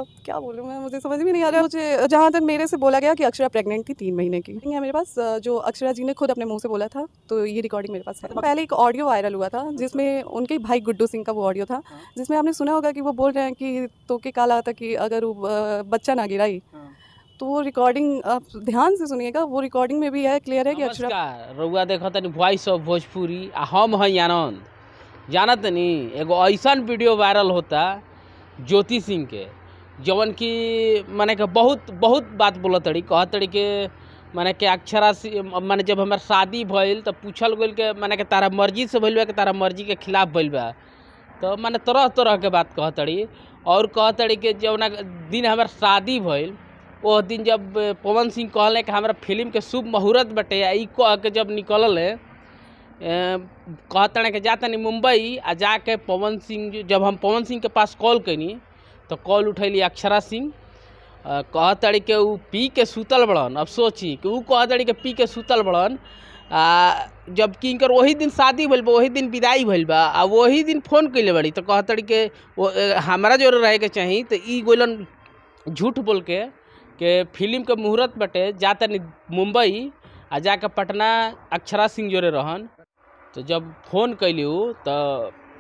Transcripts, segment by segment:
अब क्या बोलूँ मैं, मुझे समझ में नहीं आ रहा है। मुझे जहाँ तक मेरे से बोला गया कि अक्षरा प्रेग्नेंट थी 3 महीने की है मेरे पास, जो अक्षरा जी ने खुद अपने मुंह से बोला था, तो ये रिकॉर्डिंग मेरे पास है। पहले एक ऑडियो वायरल हुआ था जिसमें उनके भाई गुड्डू सिंह का वो ऑडियो था, जिसमें आपने सुना होगा कि वो बोल रहे हैं कि तो के काला था कि अगर वो बच्चा ना गिराई, तो वो रिकॉर्डिंग आप ध्यान से सुनिएगा, वो रिकॉर्डिंग में भी है क्लियर है कि अक्षरा। नमस्कार, रउआ देखत तनी वॉइस ऑफ भोजपुरी आ हम हई आनंद। जानत तनी एगो ऐसन वीडियो वायरल होता ज्योति सिंह के, जवन की माने के बहुत बहुत बात बोलत तड़ी, कहत तड़ी के माने के अक्षरा माने जब हमार शादी भइल तो पूछल गइल के माने के तारा मर्जी से भइल बा कि तारा मर्जी के खिलाफ भइल बा, तो माने तरह तरह के बात कहत तड़ी। और कहत तड़ी के जवना दिन हमार शादी भइल वो दिन जब पवन सिंह कहले कि हमारा फिल्म के शुभ मुहूर्त बटे, ई कह के जब निकलल कहतने कि जातनी मुंबई आ जाके पवन सिंह, जब हम पवन सिंह के पास कॉल कैनी तो कॉल उठैली अक्षरा सिंह, कहतड़ी के ऊ पी के सुतल बड़न। अब सोची कि ऊ कहतड़ी के पी के सुतल बड़न, जबकि इनकर वही दिन शादी भइल बा, वही दिन विदाई भइल बा, आ वही दिन फोन कैले बड़ी, तो कहतड़ी के हमारा जो रहे के चाही, तो ई गोलन झूठ बोल के फिल्म के मुहूर्त बटे जातनी मुंबई आ जाके पटना अक्षरा सिंह जोरे रहन। तो जब फोन कैली तो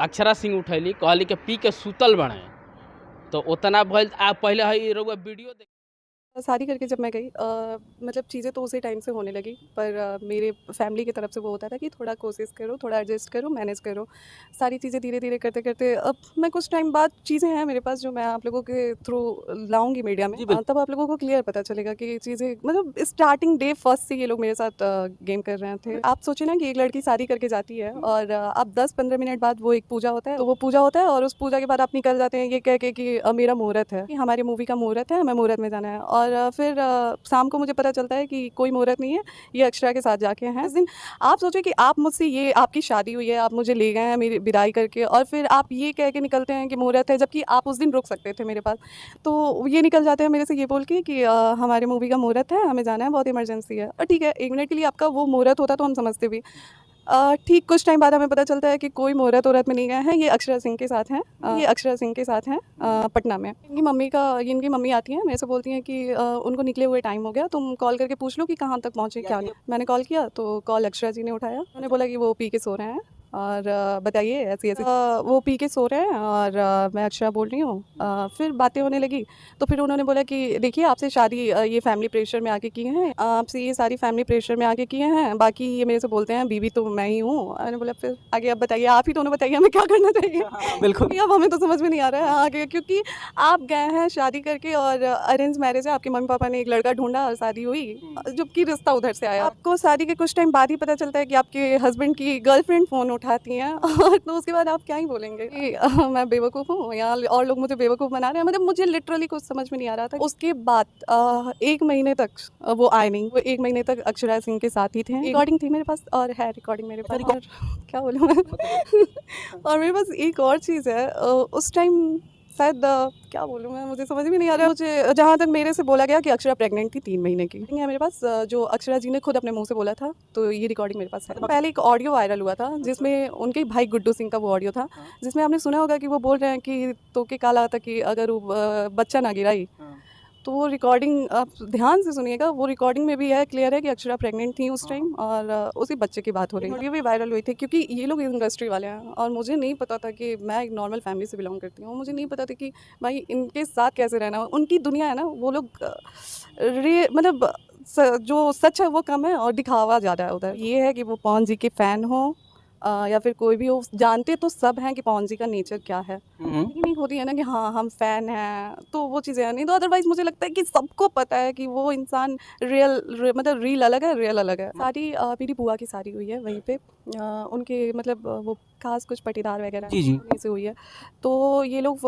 अक्षरा सिंह उठैली, कहली कि पी के सुतल बने, तो उतना भइल। आप पहले है रउआ वीडियो शादी करके जब मैं गई, मतलब चीज़ें तो उसी टाइम से होने लगी, पर मेरे फैमिली की तरफ से वो होता था कि थोड़ा कोशिश करो, थोड़ा एडजस्ट करो, मैनेज करो, सारी चीज़ें धीरे धीरे करते करते अब मैं कुछ टाइम बाद चीज़ें हैं मेरे पास जो मैं आप लोगों के थ्रू लाऊंगी मीडिया में, तब आप लोगों को क्लियर पता चलेगा कि चीज़ें मतलब स्टार्टिंग डे फर्स्ट से ये लोग मेरे साथ गेम कर रहे थे। आप सोचे ना कि एक लड़की शादी करके जाती है और अब 10-15 मिनट बाद वो एक पूजा होता है, तो वो पूजा होता है और उस पूजा के बाद आप निकल जाते हैं ये कह के कि मेरा मुहूर्त है, कि हमारी मूवी का मुहूर्त है, हमें मुहूर्त में जाना है। और फिर शाम को मुझे पता चलता है कि कोई मुहूर्त नहीं है, ये अक्षरा के साथ जाके हैं। इस दिन आप सोचो कि आप मुझसे, ये आपकी शादी हुई है, आप मुझे ले गए हैं मेरी विदाई करके, और फिर आप ये कह के निकलते हैं कि मुहूर्त है, जबकि आप उस दिन रुक सकते थे मेरे पास। तो ये निकल जाते हैं मेरे से ये बोल के कि हमारे मूवी का मुहूर्त है, हमें जाना है, बहुत इमरजेंसी है। और ठीक है, 1 मिनट के लिए आपका वो मुहूर्त होता तो हम समझते भी। ठीक कुछ टाइम बाद हमें पता चलता है कि कोई मुहूर्त वहूर्त में नहीं गए हैं, ये अक्षरा सिंह के साथ हैं, ये अक्षरा सिंह के साथ हैं पटना में। इनकी मम्मी आती हैं मेरे से, बोलती हैं कि उनको निकले हुए टाइम हो गया, तुम कॉल करके पूछ लो कि कहाँ तक पहुँचे क्या नहीं। मैंने कॉल किया तो कॉल अक्षरा जी ने उठाया, उन्होंने बोला कि वो पी के सो रहे हैं और बताइए ऐसी ऐसी, वो पी के सो रहे हैं और मैं अक्षरा बोल रही हूँ। फिर बातें होने लगी, तो फिर उन्होंने बोला कि देखिए आपसे शादी ये फैमिली प्रेशर में आके किए हैं, आपसे ये सारी फैमिली प्रेशर में आके किए हैं, बाकी ये मेरे से बोलते हैं बीवी तो मैं ही हूँ। मैंने बोला फिर आगे अब बताइए, आप ही दोनों बताइए हमें क्या करना चाहिए। बिल्कुल अब हमें तो समझ में नहीं आ रहा है आगे, क्योंकि आप गए हैं शादी करके और अरेंज मैरिज है, आपके मम्मी पापा ने एक लड़का ढूंढा और शादी हुई, जबकि रिश्ता उधर से आया। आपको शादी के कुछ टाइम बाद ही पता चलता है कि आपके हस्बैंड की गर्लफ्रेंड फ़ोन उठाती हैं और तो उसके बाद आप क्या ही बोलेंगे कि मैं बेवकूफ़ हूँ या और लोग मुझे बेवकूफ़ बना रहे हैं। मतलब मुझे लिटरली कुछ समझ में नहीं आ रहा था। उसके बाद 1 महीने तक वो आए नहीं, वो 1 महीने तक अक्षरा सिंह के साथ ही थे। रिकॉर्डिंग थी मेरे पास और है रिकॉर्डिंग मेरे पास, और क्या बोलूँ मैं। और मेरे पास एक और चीज़ है, उस टाइम शायद क्या बोलूँ मैं, मुझे समझ में नहीं आ रहा है। मुझे जहाँ तक मेरे से बोला गया कि अक्षरा प्रेग्नेंट थी 3 महीने की है मेरे पास, जो अक्षरा जी ने खुद अपने मुंह से बोला था, तो ये रिकॉर्डिंग मेरे पास है। पहले एक ऑडियो वायरल हुआ था जिसमें उनके भाई गुड्डू सिंह का वो ऑडियो था, जिसमें आपने सुना होगा कि वो बोल रहे हैं कि तो के काला था कि अगर वो बच्चा ना गिराई, तो वो रिकॉर्डिंग आप ध्यान से सुनिएगा, वो रिकॉर्डिंग में भी है क्लियर है कि अक्षरा प्रेग्नेंट थी उस टाइम और उसी बच्चे की बात हो रही है। ये भी वायरल हुई थी क्योंकि ये लोग इंडस्ट्री वाले हैं और मुझे नहीं पता था कि मैं एक नॉर्मल फैमिली से बिलोंग करती हूँ, मुझे नहीं पता था कि भाई इनके साथ कैसे रहना। उनकी दुनिया है ना, वो लोग मतलब जो सच है वो कम है और दिखावा ज़्यादा है उधर। ये है कि वो पवन जी के फ़ैन हो या फिर कोई भी हो, जानते तो सब हैं कि पवन जी का नेचर क्या है, लेकिन नहीं होती है ना कि हाँ हम फ़ैन हैं, तो वो चीज़ें हैं नहीं। तो अदरवाइज़ मुझे लगता है कि सबको पता है कि वो इंसान मतलब रील अलग है, रियल अलग है। शादी मेरी बुआ की शादी हुई है वहीं पे, उनके मतलब वो खास कुछ पटीदार वगैरह उन्हीं से हुई है। तो ये लोग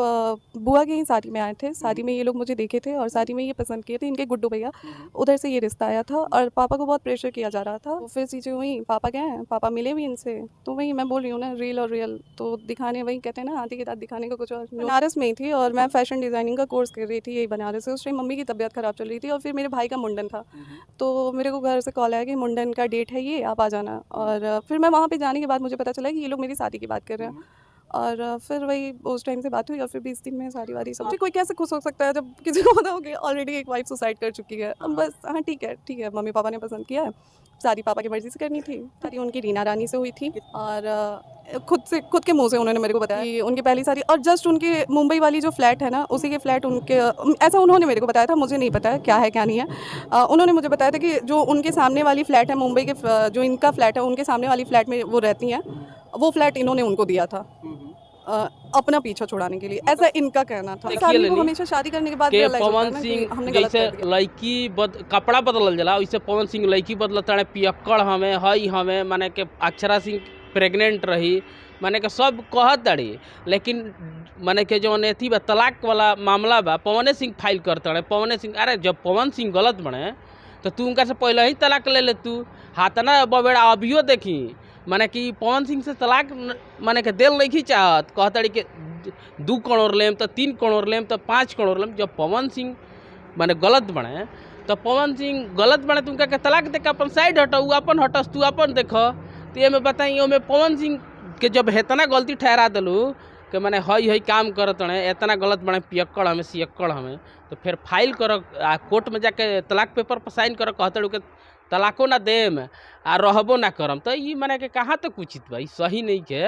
बुआ की ही शादी में आए थे, शादी में ये लोग मुझे देखे थे और शादी में ये पसंद किए थे इनके गुड्डू भैया, उधर से ये रिश्ता आया था और पापा को बहुत प्रेशर किया जा रहा था। तो फिर चीज़ें हुई, पापा गए हैं, पापा मिले भी इनसे, तो वही मैं बोल रही हूँ ना, रील और रियल तो दिखाने, वही कहते हैं ना हाथी के दांत दिखाने का कुछ और। बनारस में ही थी और मैं फैशन डिज़ाइनिंग का कोर्स कर रही थी यही बनारस से। उस टाइम मम्मी की तबीयत ख़राब चल रही थी और फिर मेरे भाई का मुंडन था, तो मेरे को घर से कॉल आया कि मुंडन का डेट है ये, आप आ जाना। और फिर मैं वहाँ पे जाने के बाद मुझे पता चला कि ये लोग मेरी शादी की बात कर रहे हैं और फिर वही उस टाइम से बात हुई और फिर 20 दिन में शादी वादी सब। कोई कैसे खुश हो सकता है जब किसी को पता हो कि ऑलरेडी एक वाइफ सुसाइड कर चुकी है। अब बस हाँ ठीक है, मम्मी पापा ने पसंद किया है, शादी पापा की मर्जी से करनी थी। शादी उनकी रीना रानी से हुई थी और खुद के मुंह से उन्होंने मेरे को बताया कि उनकी पहली शादी, और जस्ट उनके मुंबई वाली जो फ्लैट है ना, उसी के फ्लैट उनके, ऐसा उन्होंने मेरे को बताया था, मुझे नहीं पता है क्या है क्या नहीं है। उन्होंने मुझे बताया था कि जो उनके सामने वाली फ्लैट है मुंबई के, जो इनका फ्लैट है उनके सामने वाली फ्लैट में वो रहती हैं, वो फ्लैट इन्होंने उनको दिया था अपना पीछा छुड़ाने के लिए, ऐसा इनका कहना था। देखिए लेनी हमेशा शादी करने के बाद के realize होता है पवन ना कि सिंह हमने गलत जैसे कर दिया। लड़की कपड़ा बदलल जाला, वैसे पवन सिंह लड़की बदलता है, पियक्कड़ हमें हई हमें, माने के अक्षरा सिंह प्रेग्नेंट रही, माने के सब कहत ताड़ी, लेकिन माने के जो अथी बा तलाक वाला मामला बा पवने सिंह फाइल करता है। पवने सिंह, अरे जब पवन सिंह गलत बने तो तू उनका से पहले ही तलाक ले ले, तू हाथ ना बबेड़ा अभियो देखी, माने कि पवन सिंह से तलाक माने के दिल नहीं चाहत, कहताड़ी के 2 करोड़ लेम तो 3 करोड़ लेम तो 5 करोड़ लेम। जब पवन सिंह माने गलत बने तो पवन सिंह गलत बने तो उनका के तलाक दे के अपन साइड हटो, अपन हटस तू अपन देख। तो ये में बताई ओमे पवन सिंह के जब इतना गलती ठहरा दिलू कि मैंने हई काम करत रहे, इतना गलत बने, पियक्कड़ हमें सियक्कड़ हमें, तो फिर फाइल कर कोर्ट में जाके तलाक पेपर पर साइन कर, कहते के तलाको ना देम आ रहबो ना करम। तो ये माने के कहाँ तक उचित बा, सही नहीं के।